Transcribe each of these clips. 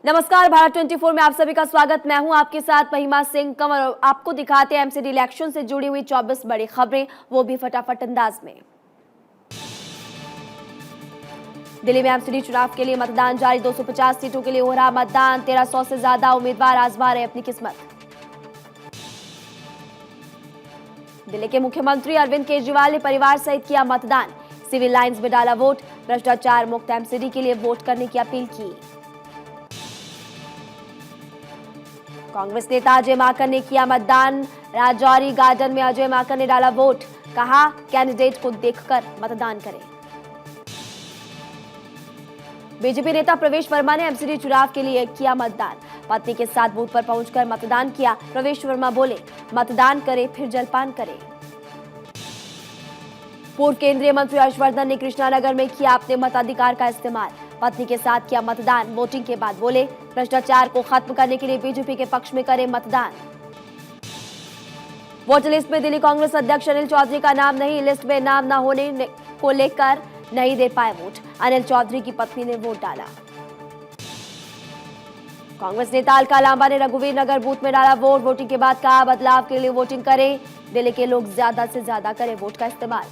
नमस्कार, भारत 24 में आप सभी का स्वागत। मैं हूं आपके साथ महिमा सिंह कंवर और आपको दिखाते हैं एमसीडी इलेक्शन से जुड़ी हुई 24 बड़ी खबरें, वो भी फटाफट अंदाज में। दिल्ली में एमसीडी चुनाव के लिए मतदान जारी। 250 सीटों के लिए हो रहा मतदान। 1300 से ज्यादा उम्मीदवार आजमा रहे अपनी किस्मत। दिल्ली के मुख्यमंत्री अरविंद केजरीवाल ने परिवार सहित किया मतदान। सिविल लाइंस में डाला वोट। भ्रष्टाचार मुक्त एमसीडी के लिए वोट करने की अपील की। कांग्रेस नेता अजय माकन ने किया मतदान। राजौरी गार्डन में अजय माकन ने डाला वोट। कहा, कैंडिडेट को देखकर मतदान करें। बीजेपी नेता प्रवेश वर्मा ने एमसीडी चुनाव के लिए किया मतदान। पत्नी के साथ बूथ पर पहुंचकर मतदान किया। प्रवेश वर्मा बोले, मतदान करें फिर जलपान करें। पूर्व केंद्रीय मंत्री हर्षवर्धन ने कृष्णानगर में किया अपने मताधिकार का इस्तेमाल। पत्नी के साथ किया मतदान। वोटिंग के बाद बोले, भ्रष्टाचार को खत्म करने के लिए बीजेपी के पक्ष में करें मतदान। वोटर लिस्ट में दिल्ली कांग्रेस अध्यक्ष अनिल चौधरी का नाम नहीं। लिस्ट में नाम न होने को लेकर नहीं दे पाए वोट। अनिल चौधरी की पत्नी ने वोट डाला। कांग्रेस नेता अलका लांबा ने रघुवीर नगर बूथ में डाला वोट। वोटिंग के बाद कहा, बदलाव के लिए वोटिंग करें। दिल्ली के लोग ज्यादा से ज्यादा करें वोट का इस्तेमाल।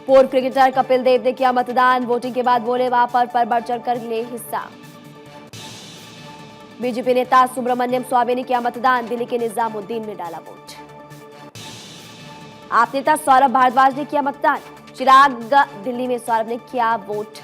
पूर्व क्रिकेटर कपिल देव ने किया मतदान। वोटिंग के बाद बोले, वहां पर बढ़ चढ़कर ले हिस्सा। बीजेपी नेता सुब्रमण्यम स्वामी ने किया मतदान। दिल्ली के निजामुद्दीन में डाला वोट। आप नेता सौरभ भारद्वाज ने किया मतदान। चिराग दिल्ली में सौरभ ने किया वोट।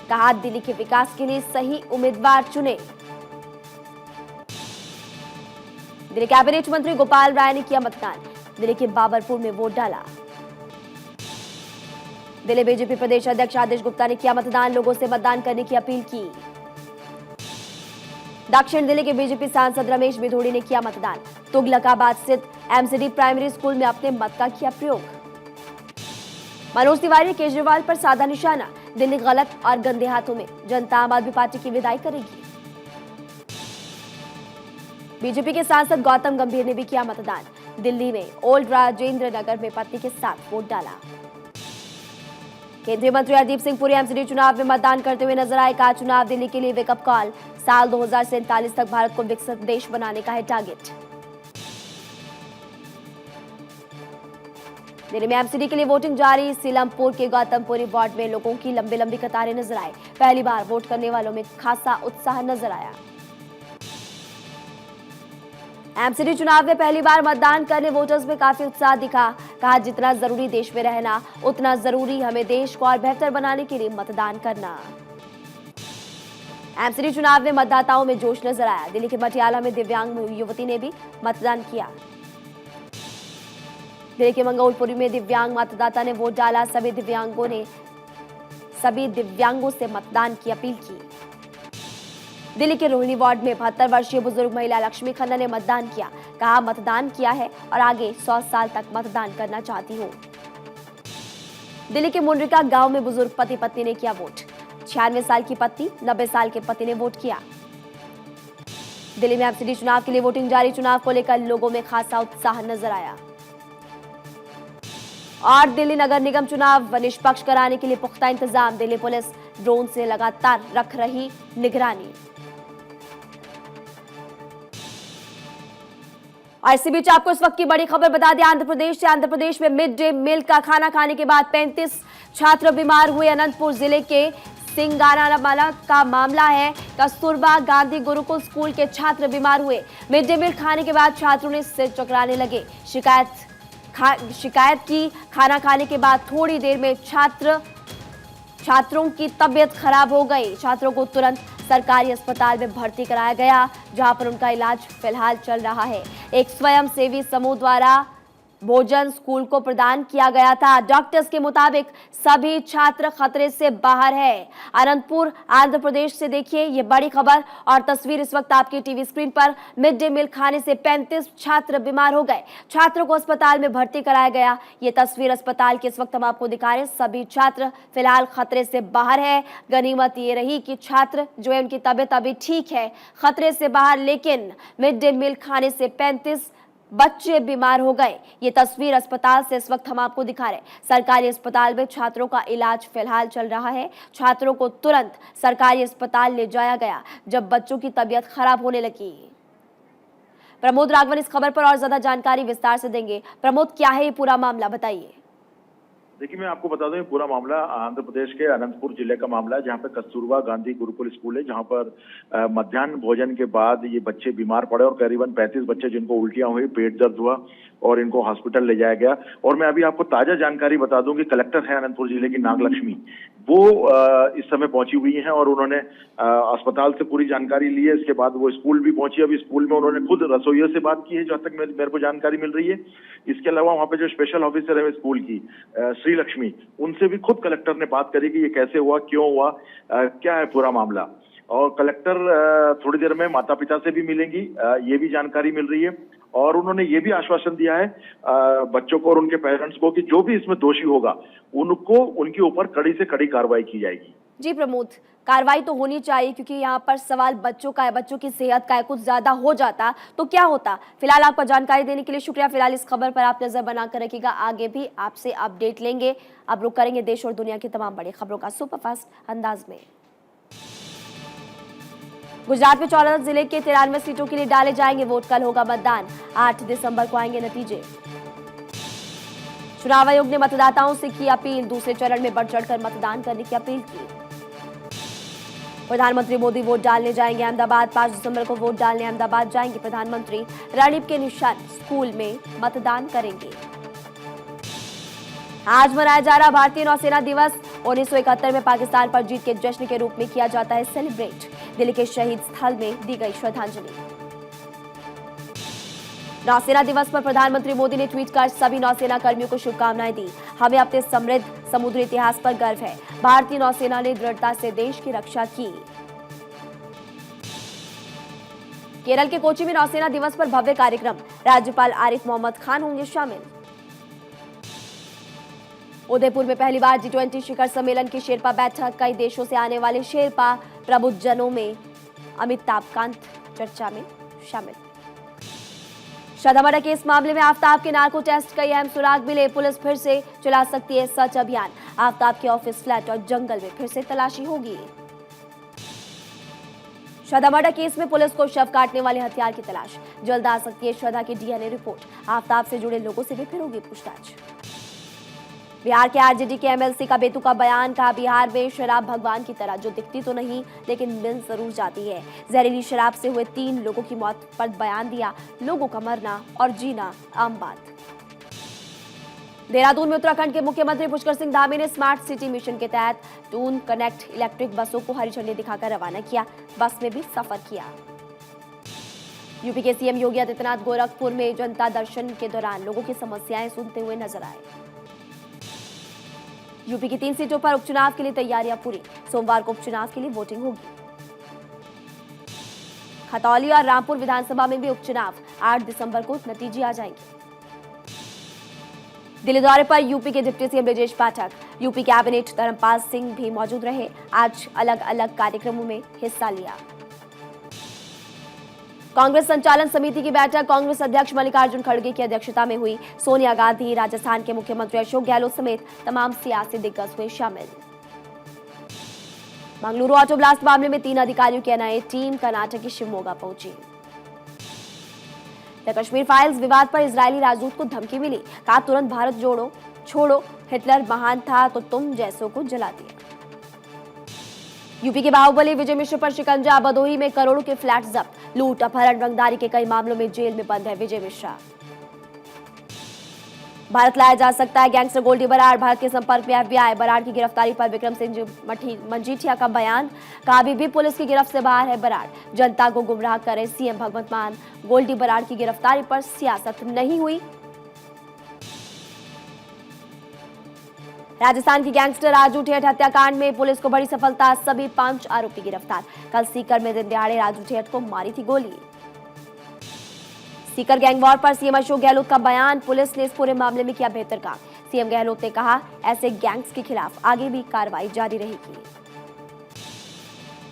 कहा, दिल्ली के विकास के लिए सही उम्मीदवार चुने। दिल्ली कैबिनेट मंत्री गोपाल राय ने किया मतदान। दिल्ली के बाबरपुर में वोट डाला। दिल्ली बीजेपी प्रदेश अध्यक्ष आदेश गुप्ता ने किया मतदान। लोगों से मतदान करने की अपील की। दक्षिण दिल्ली के बीजेपी सांसद रमेश बिधोड़ी ने किया मतदान। तुगलकाबाद स्थित एमसीडी प्राइमरी स्कूल में अपने मत का किया प्रयोग। मनोज तिवारी केजरीवाल पर साधा निशाना। दिल्ली गलत और गंदे हाथों में, जनता आम आदमी पार्टी की विदाई करेगी। बीजेपी के सांसद गौतम गंभीर ने भी किया मतदान। दिल्ली में ओल्ड राजेंद्र नगर में पत्नी के साथ वोट डाला। केंद्रीय मंत्री हरदीप सिंह पुरी एमसीडी चुनाव में मतदान करते हुए नजर आए। कहा, चुनाव दिल्ली के लिए वेकअप कॉल। साल 2047 तक भारत को विकसित देश बनाने का है टारगेट। दिल्ली में एमसीडी के लिए वोटिंग जारी। सीलमपुर के गौतमपुरी वार्ड में लोगों की लंबी लंबी कतारें नजर आई। पहली बार वोट करने वालों में खासा उत्साह नजर आया। एमसीडी चुनाव में पहली बार मतदान करने वोटर्स में काफी उत्साह दिखा। कहा, जितना जरूरी देश में रहना, उतना जरूरी हमें देश को और बेहतर बनाने के लिए मतदान करना। एमसीडी चुनाव में मतदाताओं में जोश नजर आया। दिल्ली के मटियाला में दिव्यांग युवती ने भी मतदान किया। दिल्ली के मंगोलपुरी में दिव्यांग मतदाता ने वोट डाला। सभी दिव्यांगों से मतदान की अपील की। दिल्ली के रोहिणी वार्ड में 72 वर्षीय बुजुर्ग महिला लक्ष्मी खन्ना ने मतदान किया। कहा, मतदान किया है और आगे 100 साल तक मतदान करना चाहती हूँ। दिल्ली के मुंड्रिका गांव में बुजुर्ग पति पत्नी ने किया वोट। 96 साल की पत्नी, 90 साल के पति ने वोट किया। दिल्ली में एमसीडी चुनाव के लिए वोटिंग जारी। चुनाव को लेकर लोगों में खासा उत्साह नजर आया। और दिल्ली नगर निगम चुनाव निष्पक्ष कराने के लिए पुख्ता इंतजाम। दिल्ली पुलिस ड्रोन से लगातार रख रही निगरानी। और इसी बीच आपको इस वक्त की बड़ी खबर बता दें आंध्र प्रदेश से। आंध्र प्रदेश में मिड डे मील का खाना खाने के बाद 35 छात्र बीमार हुए। अनंतपुर जिले के सिंगारामाला का मामला है। कस्तूरबा गांधी गुरुकुल स्कूल के छात्र बीमार हुए। मिड डे मील खाने के बाद छात्रों ने सिर चकराने लगे। शिकायत की। खाना खाने के बाद थोड़ी देर में छात्रों की तबीयत खराब हो गई। छात्रों को तुरंत सरकारी अस्पताल में भर्ती कराया गया, जहां पर उनका इलाज फिलहाल चल रहा है। एक स्वयंसेवी समूह द्वारा भोजन स्कूल को प्रदान किया गया था। डॉक्टर्स के मुताबिक सभी छात्र खतरे से बाहर है। अनंतपुर आंध्र प्रदेश से देखिए ये बड़ी खबर और तस्वीर इस वक्त आपकी टीवी स्क्रीन पर। मिड डे मील खाने से 35 छात्र बीमार हो गए। छात्रों को अस्पताल में भर्ती कराया गया। ये तस्वीर अस्पताल की इस वक्त हम आपको दिखा रहे हैं। सभी छात्र फिलहाल खतरे से बाहर है। गनीमत ये रही कि छात्र जो है उनकी तबीयत अभी ठीक है, खतरे से बाहर, लेकिन मिड डे मील खाने से 35 बच्चे बीमार हो गए। ये तस्वीर अस्पताल से इस वक्त हम आपको दिखा रहे। सरकारी अस्पताल में छात्रों का इलाज फिलहाल चल रहा है। छात्रों को तुरंत सरकारी अस्पताल ले जाया गया जब बच्चों की तबीयत खराब होने लगी। प्रमोद राघवन इस खबर पर और ज्यादा जानकारी विस्तार से देंगे। प्रमोद, क्या है ये पूरा मामला, बताइए। देखिए, मैं आपको बता दूं, ये पूरा मामला आंध्र प्रदेश के अनंतपुर जिले का मामला है, जहां पर कस्तूरबा गांधी गुरुकुल स्कूल है, जहां पर मध्याह्न भोजन के बाद ये बच्चे बीमार पड़े और करीबन 35 बच्चे जिनको उल्टियां हुई, पेट दर्द हुआ और इनको हॉस्पिटल ले जाया गया। और मैं अभी आपको ताजा जानकारी बता दूं कि कलेक्टर है अनंतपुर जिले की नागलक्ष्मी, वो इस समय पहुंची हुई हैं और उन्होंने अस्पताल से पूरी जानकारी ली है। इसके बाद वो स्कूल भी पहुंची। अभी स्कूल में उन्होंने खुद रसोइयों से बात की है, जहां तक मेरे को जानकारी मिल रही है। इसके अलावा वहां पे जो स्पेशल ऑफिसर है स्कूल की, श्री लक्ष्मी, उनसे भी खुद कलेक्टर ने बात करी कि ये कैसे हुआ, क्यों हुआ, क्या है पूरा मामला। और कलेक्टर थोड़ी देर में माता पिता से भी मिलेंगी, ये भी जानकारी मिल रही है। और उन्होंने ये भी आश्वासन दिया है बच्चों को और उनके पेरेंट्स को कि जो भी इसमें दोषी होगा उनको उनके ऊपर कड़ी से कड़ी कार्रवाई की जाएगी। जी प्रमोद, कार्रवाई तो होनी चाहिए क्योंकि यहाँ पर सवाल बच्चों का है, बच्चों की सेहत का है। कुछ ज्यादा हो जाता तो क्या होता। फिलहाल आपको जानकारी देने के लिए शुक्रिया। फिलहाल इस खबर पर आप नजर बनाकर रखिएगा, आगे भी आपसे अपडेट लेंगे। अब रुक करेंगे देश और दुनिया की तमाम बड़ी खबरों का सुपरफास्ट अंदाज में। गुजरात में 14 जिले के 93 सीटों के लिए डाले जाएंगे वोट। कल होगा मतदान, 8 दिसंबर को आएंगे नतीजे। चुनाव आयोग ने मतदाताओं से की अपील, दूसरे चरण में बढ़ चढ़कर मतदान करने की अपील की। प्रधानमंत्री मोदी वोट डालने जाएंगे अहमदाबाद, 5 दिसंबर को वोट डालने अहमदाबाद जाएंगे प्रधानमंत्री। रणनीप के निशान स्कूल में मतदान करेंगे। आज मनाया जा रहा भारतीय नौसेना दिवस। 1971 में पाकिस्तान पर जीत के जश्न के रूप में किया जाता है सेलिब्रेट। दिल्ली के शहीद स्थल में दी गई श्रद्धांजलि। नौसेना दिवस पर प्रधानमंत्री मोदी ने ट्वीट कर सभी नौसेना कर्मियों को शुभकामनाएं दी। हमें अपने समृद्ध समुद्री इतिहास पर गर्व है। भारतीय नौसेना ने दृढ़ता से देश की रक्षा की। केरल के कोची में नौसेना दिवस पर भव्य कार्यक्रम। राज्यपाल आरिफ मोहम्मद खान होंगे शामिल। उदयपुर में पहली बार G20 शिखर सम्मेलन की शेरपा बैठक। कई देशों से आने वाले शेरपा प्रबुद्धजनों में अमिताभ कांत चर्चा में शामिल। श्रद्धा मर्डर केस मामले में आफ्ताब के नार्को टेस्ट कई अहम सुराग मिले। पुलिस फिर से चला सकती है सर्च अभियान। आफ्ताब के ऑफिस, फ्लैट और जंगल में फिर से तलाशी होगी। श्रद्धा मर्डर केस में पुलिस को शव काटने वाले हथियार की तलाश। जल्द आ सकती है श्रद्धा की DNA रिपोर्ट। आफ्ताब से जुड़े लोगों से भी फिर होगी पूछताछ। बिहार के आरजेडी के MLC का बेतुका बयान। कहा, बिहार में शराब भगवान की तरह जो दिखती तो नहीं लेकिन मिल जरूर जाती है। जहरीली शराब से हुए 3 लोगों की मौत पर बयान दिया। लोगों का मरना और जीना आम बात। देहरादून में उत्तराखंड के मुख्यमंत्री पुष्कर सिंह धामी ने स्मार्ट सिटी मिशन के तहत टून कनेक्ट इलेक्ट्रिक बसों को हरी झंडी दिखाकर रवाना किया। बस में भी सफर किया। यूपी के CM योगी आदित्यनाथ गोरखपुर में जनता दर्शन के दौरान लोगों की समस्याएं सुनते हुए नजर आए। यूपी की 3 सीटों पर उपचुनाव के लिए तैयारियां पूरी। सोमवार को उपचुनाव के लिए वोटिंग होगी। खतौली और रामपुर विधानसभा में भी उपचुनाव। 8 दिसंबर को नतीजे आ जाएंगे। दिल्ली दौरे पर यूपी के deputy CM Brajesh Pathak, UP cabinet Dharmpal Singh भी मौजूद रहे। आज अलग अलग कार्यक्रमों में हिस्सा लिया। कांग्रेस संचालन समिति की बैठक कांग्रेस अध्यक्ष मल्लिकार्जुन खड़गे की अध्यक्षता में हुई। सोनिया गांधी, राजस्थान के मुख्यमंत्री अशोक गहलोत समेत तमाम सियासी दिग्गज हुए शामिल। मंगलुरु ऑटो ब्लास्ट मामले में 3 अधिकारियों की NIA टीम कर्नाटक की शिवमोगा पहुंची। द कश्मीर फाइल्स विवाद पर इजरायली राजदूत को धमकी मिली। कहा, तुरंत भारत जोड़ो, छोड़ो, हिटलर महान था तो तुम जैसों को जला दिया। यूपी के बाहुबली विजय मिश्र पर शिकंजा। भदोही में करोड़ों के फ्लैट जब्त। लूट, अपहरण, रंगदारी के कई मामलों में जेल में बंद है विजय मिश्रा। भारत लाया जा सकता है गैंगस्टर गोल्डी बराड़। भारत के संपर्क में FBI। बराड़ की गिरफ्तारी पर विक्रम सिंह मजीठिया का बयान। कहा, अभी भी पुलिस की गिरफ्त से बाहर है बराड़। जनता को गुमराह करे CM भगवंत मान। गोल्डी बराड़ की गिरफ्तारी पर सियासत नहीं हुई। राजस्थान की गैंगस्टर राजू ठेठ हत्याकांड में पुलिस को बड़ी सफलता। सभी 5 आरोपी गिरफ्तार। कल सीकर में दिन दिहाड़े राजू ठेठ को मारी थी गोली। सीकर गैंगवॉर पर CM अशोक गहलोत का बयान। पुलिस ने इस पूरे मामले में किया बेहतर काम। CM गहलोत ने कहा, ऐसे गैंग्स के खिलाफ आगे भी कार्रवाई जारी रहेगी।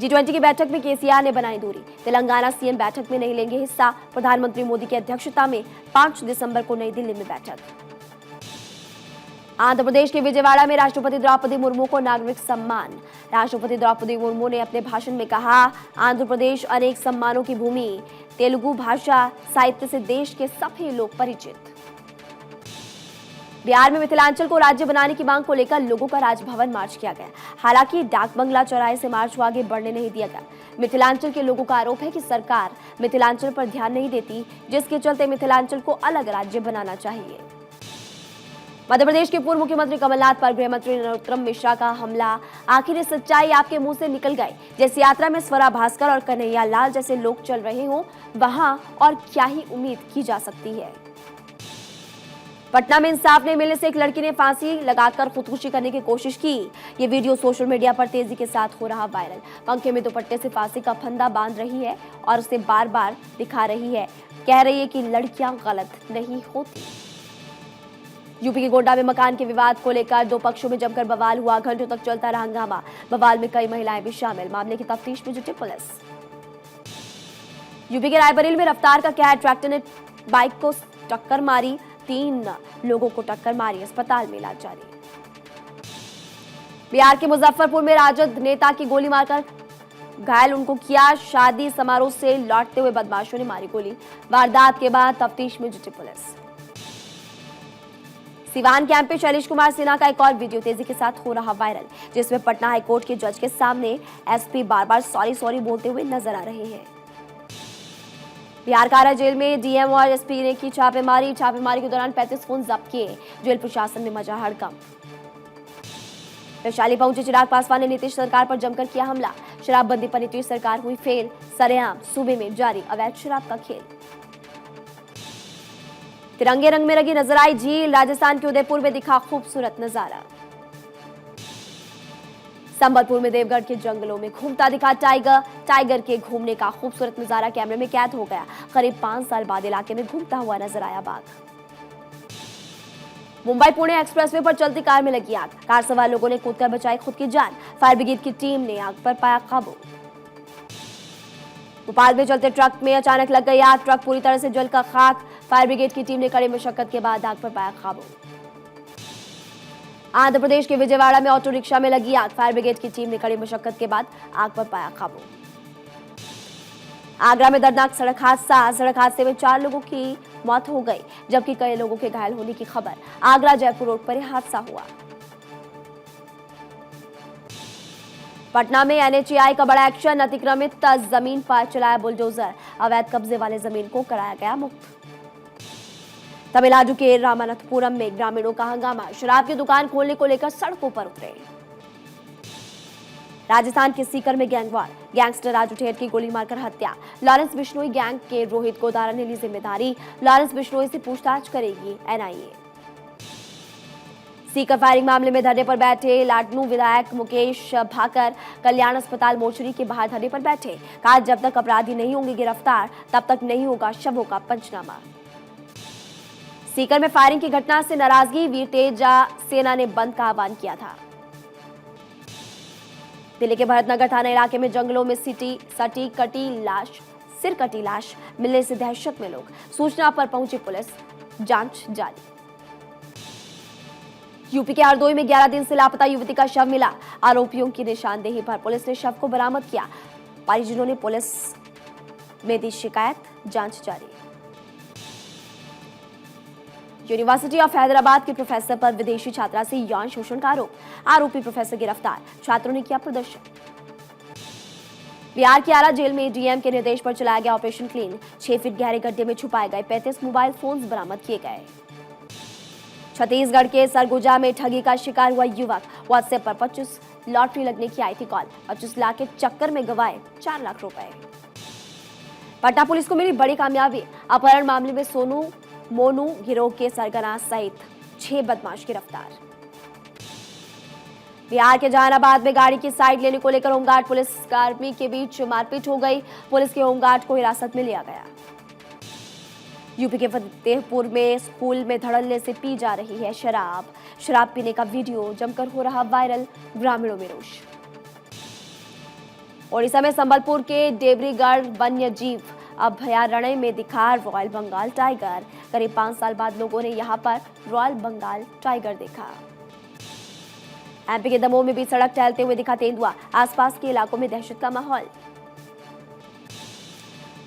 G20 की बैठक में केसीआर ने बनाई दूरी। तेलंगाना सीएम बैठक में नहीं लेंगे हिस्सा। प्रधानमंत्री मोदी की अध्यक्षता में 5 दिसंबर को नई दिल्ली में बैठक। आंध्र प्रदेश के विजयवाड़ा में राष्ट्रपति द्रौपदी मुर्मू को नागरिक सम्मान। राष्ट्रपति द्रौपदी मुर्मू ने अपने भाषण में कहा, आंध्र प्रदेश अनेक सम्मानों की भूमि, तेलुगु भाषा साहित्य से देश के सभी लोग परिचित। बिहार में मिथिलांचल को राज्य बनाने की मांग को लेकर लोगों का राजभवन मार्च किया गया। हालांकि डाक बंगला चौराहे से मार्च को आगे बढ़ने नहीं दिया गया। मिथिलांचल के लोगों का आरोप है कि सरकार मिथिलांचल पर ध्यान नहीं देती, जिसके चलते मिथिलांचल को अलग राज्य बनाना चाहिए। मध्य प्रदेश के पूर्व मुख्यमंत्री कमलनाथ पर गृह मंत्री नरोत्तम मिश्रा का हमला। आखिर ये सच्चाई आपके मुंह से निकल गई। जिस यात्रा में स्वरा भास्कर और कन्हैया लाल जैसे लोग चल रहे हों, वहां और क्या ही उम्मीद की जा सकती है। पटना में इंसाफ नहीं मिलने से एक लड़की ने फांसी लगाकर खुदकुशी करने की कोशिश की। ये वीडियो सोशल मीडिया पर तेजी के साथ हो रहा वायरल। पंखे में दुपट्टे से फांसी का फंदा बांध रही है और उसे बार बार दिखा रही है। कह रही है कि लड़कियां गलत नहीं होती। यूपी के गोड्डा में मकान के विवाद को लेकर दो पक्षों में जमकर बवाल हुआ। घंटों तक चलता रहा हंगामा। बवाल में कई महिलाएं भी शामिल। मामले की तफ्तीश में जुटी पुलिस। यूपी के रायबरेली में रफ्तार का कहर। ट्रैक्टर ने बाइक को टक्कर मारी। 3 लोगों को टक्कर मारी। अस्पताल में इलाज जारी। बिहार के मुजफ्फरपुर में राजद नेता की गोली मारकर घायल उनको किया। शादी समारोह से लौटते हुए बदमाशों ने मारी गोली। वारदात के बाद तफ्तीश में जुटी पुलिस। सिवान कैंप पे शैलेश कुमार सिन्हा का एक और वीडियो तेजी के साथ हो रहा वायरल, जिसमें पटना हाईकोर्ट के जज के सामने एसपी बार बार सॉरी बोलते हुए नजर आ रहे हैं। बिहार कारा जेल में डीएम और एसपी ने की छापेमारी के दौरान 35 फोन जब्त किए। जेल प्रशासन में मचा हड़कंप। वैशाली पहुंचे चिराग पासवान ने नीतीश सरकार पर जमकर किया हमला। शराबबंदी पर नीतीश सरकार हुई फेल। सरेआम सूबे में जारी अवैध शराब का खेल। तिरंगे रंग में रंगी नजर आई झील। राजस्थान के उदयपुर में दिखा खूबसूरत नजारा। संबलपुर में देवगढ़ के जंगलों में घूमता दिखा टाइगर के घूमने का खूबसूरत नजारा कैमरे में कैद हो गया। करीब 5 साल बाद इलाके में घूमता हुआ नजर आया बाघ। मुंबई पुणे एक्सप्रेसवे पर चलती कार में लगी आग। कार सवार लोगों ने कूदकर बचाई खुद की जान। फायर ब्रिगेड की टीम ने आग पर पाया काबू। भोपाल में चलते ट्रक में अचानक लग गई आग। ट्रक पूरी तरह से जलकर खाक। फायर ब्रिगेड की टीम ने कड़ी मशक्कत के बाद आग पर पाया काबू। आंध्र प्रदेश के विजयवाड़ा में ऑटो रिक्शा में लगी आग। फायर ब्रिगेड की टीम ने कड़ी मशक्कत के बाद आग पर पाया काबू। आगरा में दर्दनाक सड़क हादसे में 4 लोगों की मौत हो गई, जबकि कई लोगों के घायल होने की खबर। आगरा जयपुर रोड पर यह हादसा हुआ। पटना में एनएचएआई का बड़ा एक्शन। अतिक्रमित जमीन पर चलाया बुलडोजर। अवैध कब्जे वाले जमीन को कराया गया मुक्त। तमिलनाडु के रामानाथपुरम में ग्रामीणों का हंगामा। शराब की दुकान खोलने को लेकर सड़कों पर उतरे। राजस्थान के सीकर में गैंगवार। गैंगस्टर राजू ठेर की गोली मारकर हत्या। लॉरेंस बिश्नोई गैंग के रोहित गोदारा ने ली जिम्मेदारी। लॉरेंस बिश्नोई से पूछताछ करेगी एनआईए। सीकर फायरिंग मामले में धरने पर बैठे लाडनू विधायक मुकेश भाकर कल्याण अस्पताल मोर्चरी के बाहर धरने पर बैठे। कहा, जब तक अपराधी नहीं होंगे गिरफ्तार, तब तक नहीं होगा शवों का पंचनामा। सीकर में फायरिंग की घटना से नाराजगी। वीर तेजा सेना ने बंद का आह्वान किया था। दिल्ली के भरतनगर थाना इलाके में जंगलों में सिर कटी लाश मिलने से दहशत में लोग। सूचना पर पहुंची पुलिस। जांच जारी। यूपी के हरदोई में 11 दिन से लापता युवती का शव मिला। आरोपियों की निशानदेही पर पुलिस ने शव को बरामद किया। परिजनों ने पुलिस में दी शिकायत। जांच जारी। यूनिवर्सिटी ऑफ हैदराबाद के प्रोफेसर पर विदेशी छात्रा से यौन शोषण का आरोप। आरोपी प्रोफेसर गिरफ्तार। छात्रों ने किया प्रदर्शन। बिहार की आरा जेल में डीएम के निर्देश पर चलाया गया ऑपरेशन क्लीन। 6 फीट गहरे गड्ढे में छुपाए गए 35 मोबाइल फोन्स बरामद किए गए। छत्तीसगढ़ के सरगुजा में ठगी का शिकार हुआ युवक। व्हाट्सएप पर 25 लॉटरी लगने की आई थी कॉल। 25 लाख के चक्कर में गंवाए 4 लाख रुपए। पटना पुलिस को मिली बड़ी कामयाबी। अपहरण मामले में मोनू गिरोह के सरगना सहित 6 बदमाश गिरफ्तार। बिहार के जहानाबाद में गाड़ी की साइड लेने को लेकर होमगार्ड पुलिस कर्मी के बीच मारपीट हो गई। पुलिस के होमगार्ड को हिरासत में लिया गया। यूपी के फतेहपुर में स्कूल में धड़ल्ले से पी जा रही है शराब पीने का वीडियो जमकर हो रहा वायरल। ग्रामीणों में रोष। ओडिशा में संबलपुर के देवरीगढ़ वन्य जीव अभयारण्य में दिखा रॉयल बंगाल टाइगर। करीब 5 साल बाद लोगों ने यहां पर रॉयल बंगाल टाइगर देखा। एमपी के दमोह में भी सड़क टहलते हुए दिखा तेंदुआ। आसपास के इलाकों में दहशत का माहौल।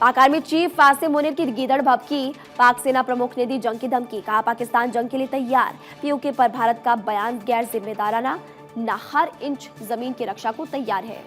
पाक आर्मी चीफ वासिम मुनीर की गीदड़ भभकी। पाक सेना प्रमुख ने दी जंग की धमकी। कहा पाकिस्तान जंग के लिए तैयार। पीओके पर भारत का बयान गैर जिम्मेदाराना, न हर इंच जमीन की रक्षा को तैयार है।